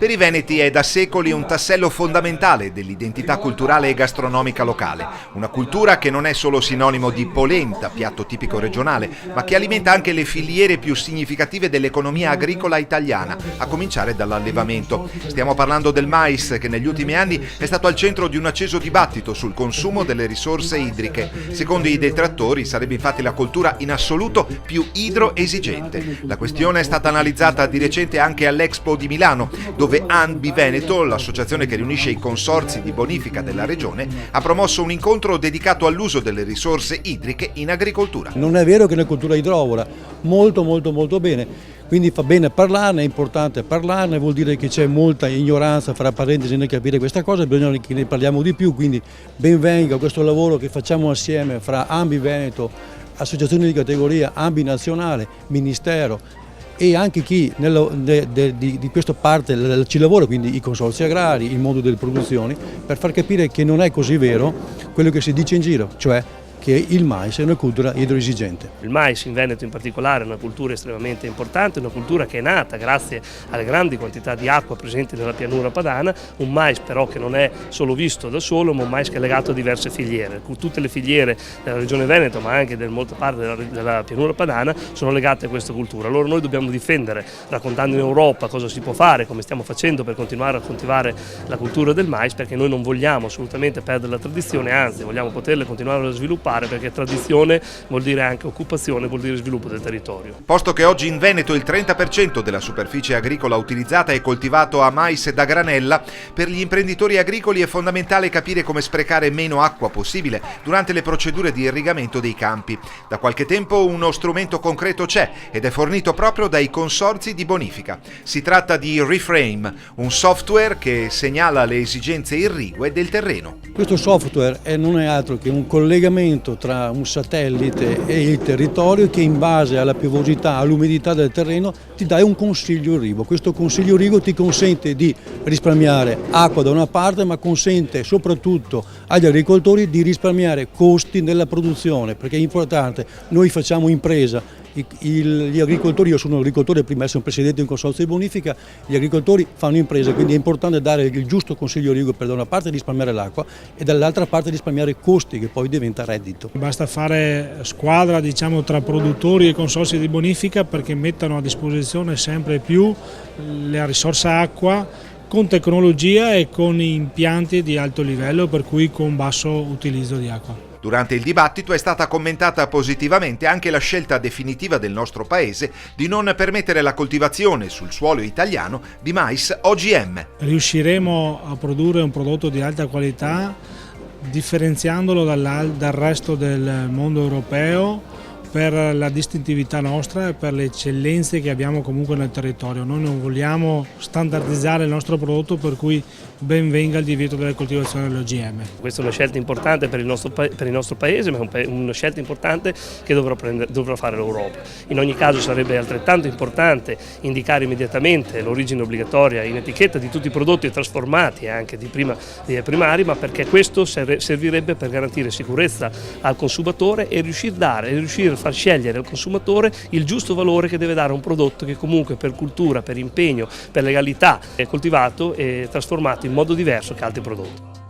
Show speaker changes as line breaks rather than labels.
Per i veneti è da secoli un tassello fondamentale dell'identità culturale e gastronomica locale, una cultura che non è solo sinonimo di polenta, piatto tipico regionale, ma che alimenta anche le filiere più significative dell'economia agricola italiana, a cominciare dall'allevamento. Stiamo parlando del mais, che negli ultimi anni è stato al centro di un acceso dibattito sul consumo delle risorse idriche. Secondo i detrattori sarebbe infatti la coltura in assoluto più idroesigente. La questione è stata analizzata di recente anche all'Expo di Milano, dove ANBI Veneto, l'associazione che riunisce i consorzi di bonifica della regione, ha promosso un incontro dedicato all'uso delle risorse idriche in agricoltura.
Non è vero che nella cultura idrovora, molto bene, quindi fa bene parlarne, è importante parlarne, vuol dire che c'è molta ignoranza, fra parentesi, nel capire questa cosa, bisogna che ne parliamo di più, quindi ben venga questo lavoro che facciamo assieme fra ANBI Veneto, associazioni di categoria, ANBI nazionale, Ministero, e anche chi di questa parte ci lavora, quindi i consorzi agrari, il mondo delle produzioni, per far capire che non è così vero quello che si dice in giro, cioè che il mais è una cultura idroesigente.
Il mais in Veneto in particolare è una cultura estremamente importante, una cultura che è nata grazie alle grandi quantità di acqua presenti nella pianura padana, un mais però che non è solo visto da solo, ma un mais che è legato a diverse filiere. Tutte le filiere della regione Veneto, ma anche di molta parte della pianura padana, sono legate a questa cultura. Allora noi dobbiamo difendere, raccontando in Europa cosa si può fare, come stiamo facendo per continuare a coltivare la cultura del mais, perché noi non vogliamo assolutamente perdere la tradizione, anzi vogliamo poterla continuare a sviluppare, perché tradizione vuol dire anche occupazione, vuol dire sviluppo del territorio.
Posto che oggi in Veneto il 30% della superficie agricola utilizzata è coltivato a mais da granella, per gli imprenditori agricoli è fondamentale capire come sprecare meno acqua possibile durante le procedure di irrigamento dei campi. Da qualche tempo uno strumento concreto c'è ed è fornito proprio dai consorzi di bonifica. Si tratta di Reframe, un software che segnala le esigenze irrigue del terreno.
Questo software non è altro che un collegamento tra un satellite e il territorio che in base alla piovosità, all'umidità del terreno ti dà un consiglio irriguo. Questo consiglio irriguo ti consente di risparmiare acqua da una parte, ma consente soprattutto agli agricoltori di risparmiare costi nella produzione, perché è importante, noi facciamo impresa. Gli agricoltori, io sono agricoltore, prima sono presidente di un consorzio di bonifica, gli agricoltori fanno impresa, quindi è importante dare il giusto consiglio irriguo per da una parte risparmiare l'acqua e dall'altra parte risparmiare costi che poi diventa reddito.
Basta fare squadra, diciamo, tra produttori e consorzi di bonifica perché mettano a disposizione sempre più la risorsa acqua con tecnologia e con impianti di alto livello, per cui con basso utilizzo di acqua.
Durante il dibattito è stata commentata positivamente anche la scelta definitiva del nostro paese di non permettere la coltivazione sul suolo italiano di mais OGM.
Riusciremo a produrre un prodotto di alta qualità differenziandolo dal resto del mondo europeo per la distintività nostra e per le eccellenze che abbiamo comunque nel territorio. Noi non vogliamo standardizzare il nostro prodotto, per cui ben venga il divieto della coltivazione dell'OGM.
Questa è una scelta importante per il nostro paese, ma è una scelta importante che dovrà fare l'Europa. In ogni caso sarebbe altrettanto importante indicare immediatamente l'origine obbligatoria in etichetta di tutti i prodotti trasformati, anche di primari, ma perché questo servirebbe per garantire sicurezza al consumatore e riuscire a far scegliere al consumatore il giusto valore che deve dare un prodotto che comunque per cultura, per impegno, per legalità è coltivato e trasformato in modo diverso che altri prodotti.